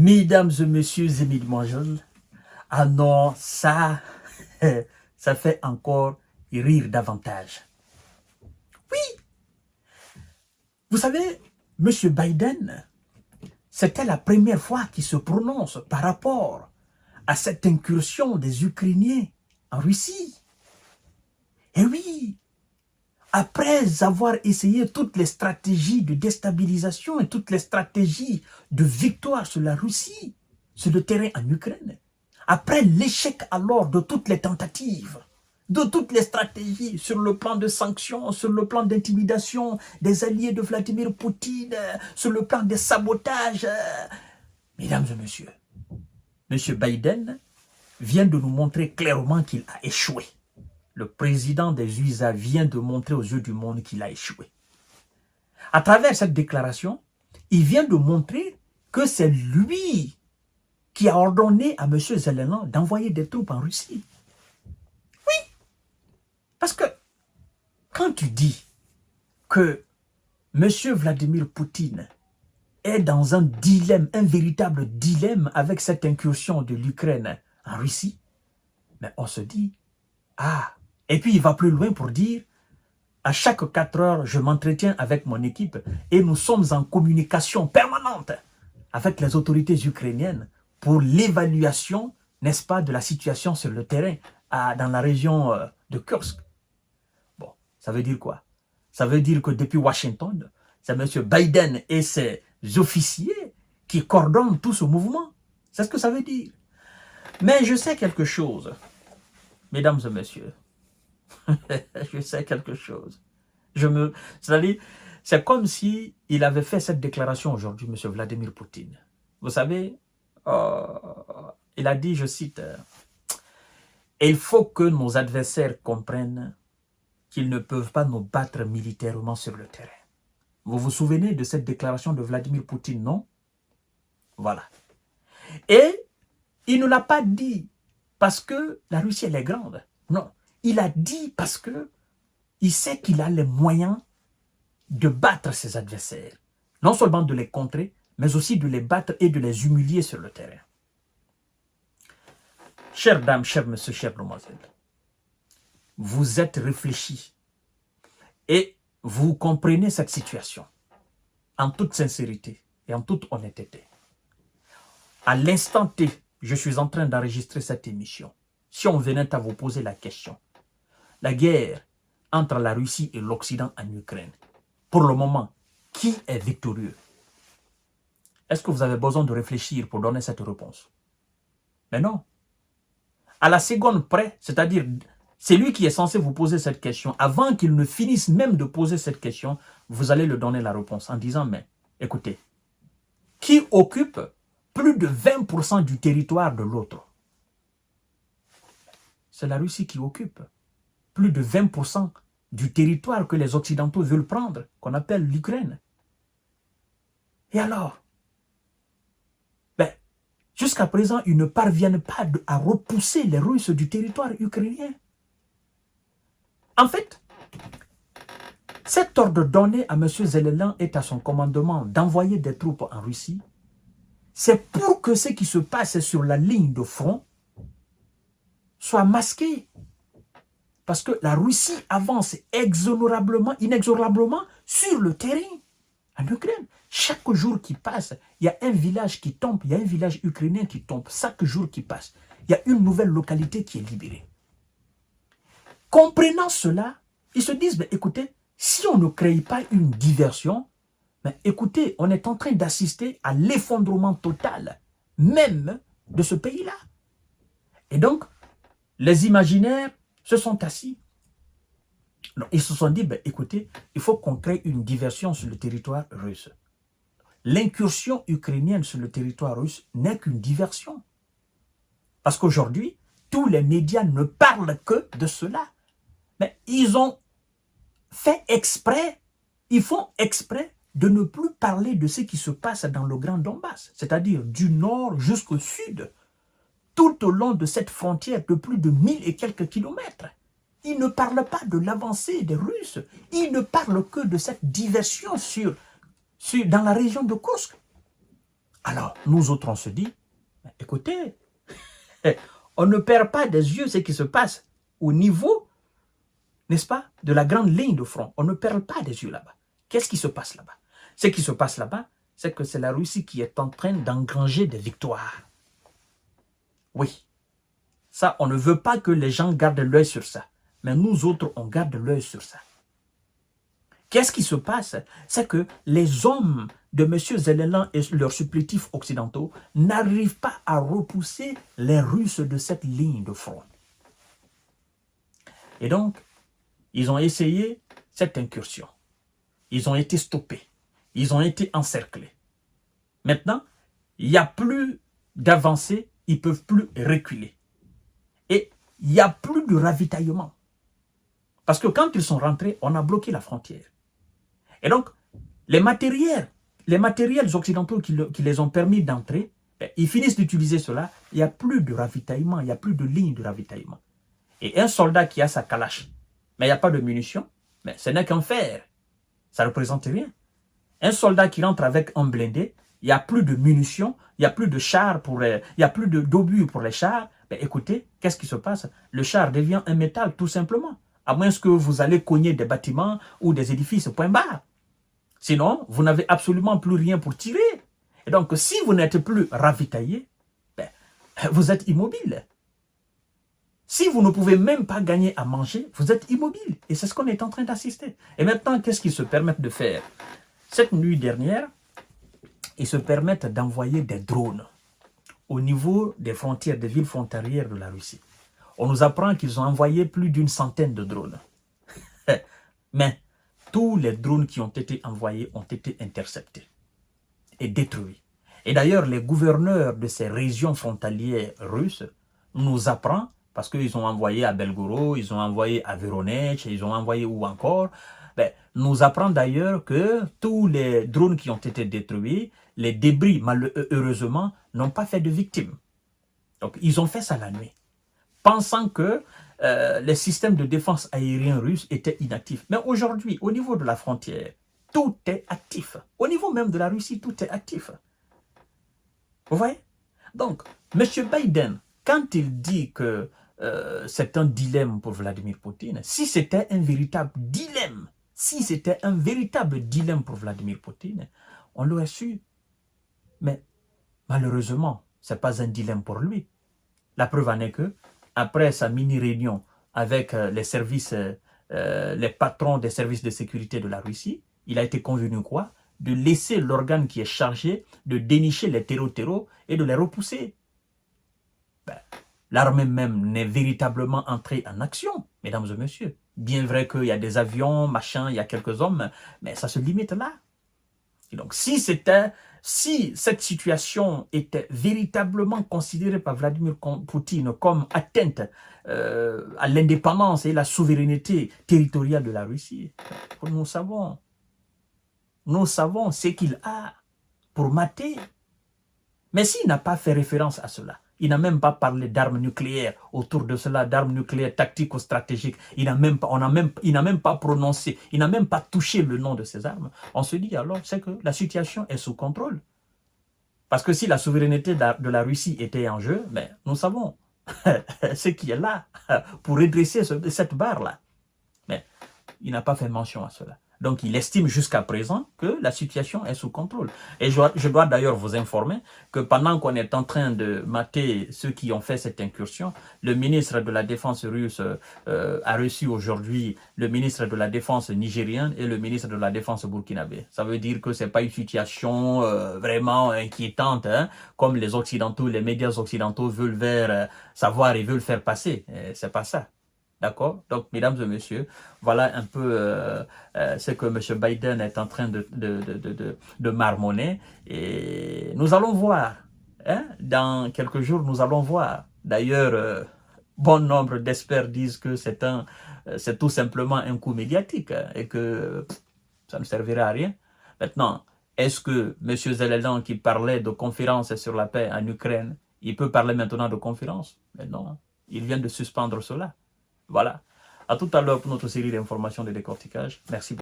Mesdames et messieurs et mesdemoiselles, ah non, ça, ça fait encore rire davantage. Oui, vous savez, Monsieur Biden, c'était la première fois qu'il se prononce par rapport à cette incursion des Ukrainiens en Russie. Et oui, après avoir essayé toutes les stratégies de déstabilisation et toutes les stratégies de victoire sur la Russie, sur le terrain en Ukraine, après l'échec alors de toutes les tentatives, de toutes les stratégies sur le plan de sanctions, sur le plan d'intimidation des alliés de Vladimir Poutine, sur le plan des sabotages, mesdames et messieurs, M. Biden vient de nous montrer clairement qu'il a échoué. Le président des USA vient de montrer aux yeux du monde qu'il a échoué. À travers cette déclaration, il vient de montrer que c'est lui qui a ordonné à M. Zelensky d'envoyer des troupes en Russie. Oui, parce que quand tu dis que M. Vladimir Poutine est dans un dilemme, un véritable dilemme avec cette incursion de l'Ukraine en Russie, mais on se dit, ah, et puis il va plus loin pour dire, à chaque 4 heures, je m'entretiens avec mon équipe et nous sommes en communication permanente avec les autorités ukrainiennes pour l'évaluation, n'est-ce pas, de la situation sur le terrain dans la région de Kursk. Bon, ça veut dire quoi? Ça veut dire que depuis Washington, c'est M. Biden et ses officiers qui coordonnent tout ce mouvement. C'est ce que ça veut dire. Mais je sais quelque chose, mesdames et messieurs. Je sais quelque chose. C'est comme si il avait fait cette déclaration aujourd'hui, M. Vladimir Poutine. Vous savez, il a dit, je cite, « Il faut que nos adversaires comprennent qu'ils ne peuvent pas nous battre militairement sur le terrain. » Vous vous souvenez de cette déclaration de Vladimir Poutine, non? Voilà. Et il ne l'a pas dit parce que la Russie, elle est grande. Non. Il a dit parce que il sait qu'il a les moyens de battre ses adversaires. Non seulement de les contrer, mais aussi de les battre et de les humilier sur le terrain. Chères dames, chers messieurs, chères demoiselles, vous êtes réfléchis et vous comprenez cette situation en toute sincérité et en toute honnêteté. À l'instant T, je suis en train d'enregistrer cette émission. Si on venait à vous poser la question, la guerre entre la Russie et l'Occident en Ukraine, pour le moment, qui est victorieux? Est-ce que vous avez besoin de réfléchir pour donner cette réponse? Mais non. À la seconde près, c'est-à-dire, c'est lui qui est censé vous poser cette question. Avant qu'il ne finisse même de poser cette question, vous allez lui donner la réponse en disant, mais écoutez, qui occupe plus de 20% du territoire de l'autre? C'est la Russie qui occupe plus de 20% du territoire que les Occidentaux veulent prendre, qu'on appelle l'Ukraine. Et alors, jusqu'à présent, ils ne parviennent pas à repousser les Russes du territoire ukrainien. En fait, cet ordre donné à M. Zelensky et à son commandement d'envoyer des troupes en Russie, c'est pour que ce qui se passe sur la ligne de front soit masqué. Parce que la Russie avance inexorablement sur le terrain en Ukraine. Chaque jour qui passe, il y a un village qui tombe, il y a un village ukrainien qui tombe. Chaque jour qui passe, il y a une nouvelle localité qui est libérée. Comprenant cela, ils se disent, écoutez, si on ne crée pas une diversion, écoutez, on est en train d'assister à l'effondrement total, même de ce pays-là. Et donc, les imaginaires se sont assis. Donc, ils se sont dit, écoutez, il faut qu'on crée une diversion sur le territoire russe. L'incursion ukrainienne sur le territoire russe n'est qu'une diversion. Parce qu'aujourd'hui, tous les médias ne parlent que de cela. Mais ils ont fait exprès, ils font exprès de ne plus parler de ce qui se passe dans le Grand Donbass, c'est-à-dire du nord jusqu'au sud, tout au long de cette frontière de plus de 1000 et quelques kilomètres. Ils ne parlent pas de l'avancée des Russes, ils ne parlent que de cette diversion dans la région de Kursk. Alors, nous autres, on se dit, écoutez, on ne perd pas des yeux ce qui se passe au niveau, n'est-ce pas, de la grande ligne de front. On ne perd pas des yeux là-bas. Qu'est-ce qui se passe là-bas? Ce qui se passe là-bas, c'est que c'est la Russie qui est en train d'engranger des victoires. Oui. Ça, on ne veut pas que les gens gardent l'œil sur ça. Mais nous autres, on garde l'œil sur ça. Qu'est-ce qui se passe? C'est que les hommes de M. Zelensky et leurs supplétifs occidentaux n'arrivent pas à repousser les Russes de cette ligne de front. Et donc, ils ont essayé cette incursion. Ils ont été stoppés. Ils ont été encerclés. Maintenant, il n'y a plus d'avancée, ils ne peuvent plus reculer. Et il n'y a plus de ravitaillement. Parce que quand ils sont rentrés, on a bloqué la frontière. Et donc, les matériels occidentaux qui les ont permis d'entrer, ils finissent d'utiliser cela, il n'y a plus de ravitaillement, il n'y a plus de ligne de ravitaillement. Et un soldat qui a sa calache, mais il n'y a pas de munitions, mais ce n'est qu'un fer. Ça ne représente rien. Un soldat qui rentre avec un blindé, il n'y a plus de munitions, il n'y a plus de chars il n'y a plus d'obus pour les chars. Ben écoutez, qu'est-ce qui se passe? Le char devient un métal, tout simplement. À moins que vous allez cogner des bâtiments ou des édifices, point barre. Sinon, vous n'avez absolument plus rien pour tirer. Et donc, si vous n'êtes plus ravitaillé, ben, vous êtes immobile. Si vous ne pouvez même pas gagner à manger, vous êtes immobile. Et c'est ce qu'on est en train d'assister. Et maintenant, qu'est-ce qu'ils se permettent de faire? Cette nuit dernière, ils se permettent d'envoyer des drones au niveau des frontières, des villes frontalières de la Russie. On nous apprend qu'ils ont envoyé plus d'une centaine de drones. Mais tous les drones qui ont été envoyés ont été interceptés et détruits. Et d'ailleurs, les gouverneurs de ces régions frontalières russes nous apprennent, parce qu'ils ont envoyé à Belgorod, ils ont envoyé à Voronezh, ils ont envoyé où encore, nous apprend d'ailleurs que tous les drones qui ont été détruits, les débris, malheureusement, n'ont pas fait de victimes. Donc, ils ont fait ça la nuit, pensant que les systèmes de défense aériens russes étaient inactifs. Mais aujourd'hui, au niveau de la frontière, tout est actif. Au niveau même de la Russie, tout est actif. Vous voyez? Donc, M. Biden, quand il dit que c'est un dilemme pour Vladimir Poutine, si c'était un véritable dilemme, pour Vladimir Poutine, on l'aurait su. Mais malheureusement, ce n'est pas un dilemme pour lui. La preuve en est que, après sa mini-réunion avec les services, les patrons des services de sécurité de la Russie, il a été convenu quoi? De laisser l'organe qui est chargé de dénicher les terreaux et de les repousser. L'armée même n'est véritablement entrée en action, mesdames et messieurs. Bien vrai qu'il y a des avions, machin, il y a quelques hommes, mais ça se limite là. Et donc, si cette situation était véritablement considérée par Vladimir Poutine comme atteinte à l'indépendance et la souveraineté territoriale de la Russie, nous savons ce qu'il a pour mater. Mais s'il n'a pas fait référence à cela, il n'a même pas parlé d'armes nucléaires autour de cela, d'armes nucléaires tactico-stratégiques. Il n'a même pas prononcé, il n'a même pas touché le nom de ces armes. On se dit alors, c'est que la situation est sous contrôle. Parce que si la souveraineté de la Russie était en jeu, mais nous savons ce qui est là pour redresser cette barre-là. Mais il n'a pas fait mention à cela. Donc, il estime jusqu'à présent que la situation est sous contrôle. Et je dois d'ailleurs vous informer que pendant qu'on est en train de mater ceux qui ont fait cette incursion, le ministre de la Défense russe a reçu aujourd'hui le ministre de la Défense nigérien et le ministre de la Défense burkinabé. Ça veut dire que ce n'est pas une situation vraiment inquiétante, hein, comme les Occidentaux, les médias occidentaux veulent savoir et veulent faire passer. C'est pas ça. D'accord? Donc, mesdames et messieurs, voilà un peu ce que M. Biden est en train de marmonner. Et nous allons voir. Hein? Dans quelques jours, nous allons voir. D'ailleurs, bon nombre d'experts disent que c'est tout simplement un coup médiatique hein, et que ça ne servira à rien. Maintenant, est-ce que M. Zelensky qui parlait de conférence sur la paix en Ukraine, il peut parler maintenant de conférence? Mais non, il vient de suspendre cela. Voilà. À tout à l'heure pour notre série d'informations de décortiquage. Merci beaucoup.